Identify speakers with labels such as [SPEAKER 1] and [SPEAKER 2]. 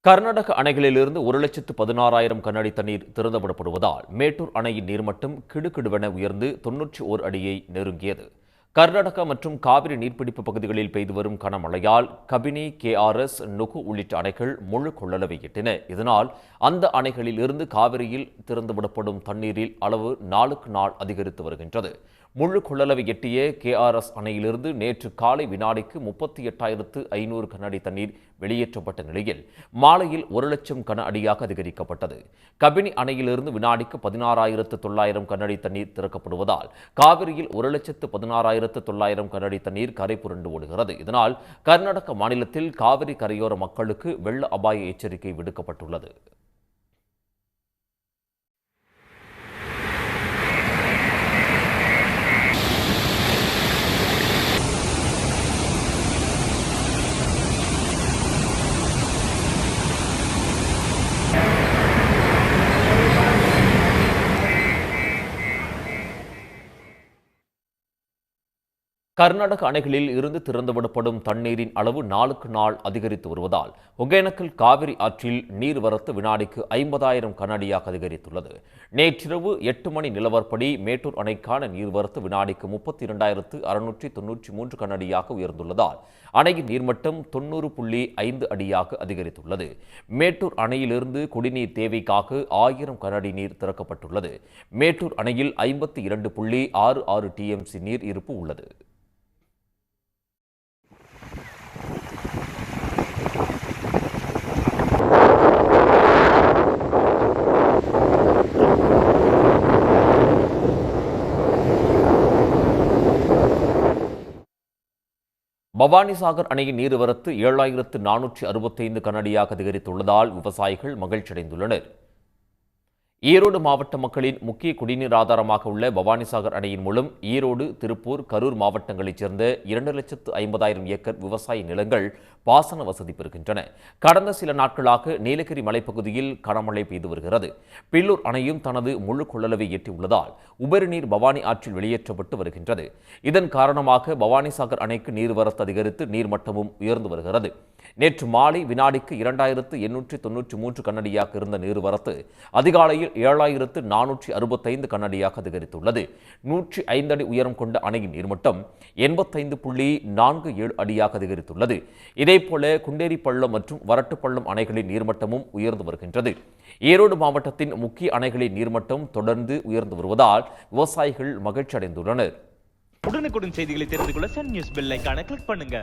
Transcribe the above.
[SPEAKER 1] கர்நாடக அணைகளிலிருந்து 1,16,000 கனஅடி தண்ணீர் திறந்துவிடப்படுவதால் மேட்டூர் அணையின் நீர்மட்டம் கிடுகிடுவென உயர்ந்து 91 அடியை நெருங்கியது. கர்நாடகா மற்றும் காவிரி நீர்பிடிப்பு பகுதிகளில் பெய்து வரும் கனமழையால் கபினி, KRS, நுகு உள்ளிட்ட அணைகள் முழு கொள்ளளவை எட்டின. இதனால் அந்த அணைகளில் இருந்து காவிரியில் திறந்துவிடப்படும் தண்ணீரில் அளவு நாளுக்கு நாள் அதிகரித்து வருகின்றது. முழு கொள்ளளவை எட்டிய KRS அணையிலிருந்து நேற்று காலை வினாடிக்கு 38,500 கனஅடி தண்ணீர் வெளியேற்றப்பட்ட நிலையில் மாலையில் 1,00,000 கன அடியாக அதிகரிக்கப்பட்டது. கபினி அணையிலிருந்து வினாடிக்கு 16,900 கனஅடி தண்ணீர் திறக்கப்படுவதால் காவிரியில் 1,16,900 கனஅடி தண்ணீர் கரை புரண்டு ஓடுகிறது. இதனால் கர்நாடக மாநிலத்தில் காவிரி கரையோர மக்களுக்கு வெள்ள அபாய எச்சரிக்கை விடுக்கப்பட்டுள்ளது. கர்நாடக அணைகளில் இருந்து திறந்துவிடப்படும் தண்ணீரின் அளவு நாளுக்கு நாள் அதிகரித்து வருவதால் ஒகேனக்கல் காவிரி ஆற்றில் நீர்வரத்து வினாடிக்கு 50,000 கன அடியாக அதிகரித்துள்ளது. நேற்றிரவு 8 மணி நிலவரப்படி மேட்டூர் அணைக்கான நீர்வரத்து வினாடிக்கு 32,693 கன அடியாக உயர்ந்துள்ளதால் அணையின் நீர்மட்டம் 90.5 அடியாக அதிகரித்துள்ளது. மேட்டூர் அணையிலிருந்து குடிநீர் தேவைக்காக 1000 கன அடி நீர் திறக்கப்பட்டுள்ளது. மேட்டூர் அணையில் 52.66 TMC நீர் இருப்பு உள்ளது. பவானிசாகர் அணையின் நீர்வரத்து 7,465 கன அடியாக அதிகரித்துள்ளதால் விவசாயிகள் மகிழ்ச்சியடைந்துள்ளனர். ஈரோடு மாவட்ட மக்களின் முக்கிய குடிநீர் ஆதாரமாக உள்ள பவானிசாகர் அணையின் மூலம் ஈரோடு, திருப்பூர், கரூர் மாவட்டங்களைச் சேர்ந்த 2,50,000 ஏக்கர் விவசாய நிலங்கள் பாசன வசதி பெறுகின்றன. கடந்த சில நாட்களாக நீலகிரி மலைப்பகுதியில் கனமழை பெய்து வருகிறது. பில்லூர் அணையும் தனது முழு கொள்ளளவை எட்டியுள்ளதால் உபரிநீர் பவானி ஆற்றில் வெளியேற்றப்பட்டு வருகின்றது. இதன் காரணமாக பவானிசாகர் அணைக்கு நீர்வரத்து அதிகரித்து நீர்மட்டமும் உயர்ந்து வருகிறது. நேற்று மாலை வினாடிக்கு 2,893 கன அடியாக இருந்த நீர்வரத்து அதிகாலையில் 7,465 கன அடியாக அதிகரித்துள்ளது. 105 அடி உயரம் கொண்ட அணையின் நீர்மட்டம் 85.47 அடியாக அதிகரித்துள்ளது. இதேபோல குண்டேரிப்பள்ளம் மற்றும் வரட்டுப்பள்ளம் அணைகளின் நீர்மட்டமும் உயர்ந்து வருகின்றது. ஈரோடு மாவட்டத்தின் முக்கிய அணைகளின் நீர்மட்டம் தொடர்ந்து உயர்ந்து வருவதால் விவசாயிகள் மகிழ்ச்சி அடைந்துள்ளனர்.
[SPEAKER 2] உடனுக்குடன் செய்திகளை தெரிந்து கொள்ள சன் நியூஸ் பெல் ஐகானை கிளிக் பண்ணுங்க.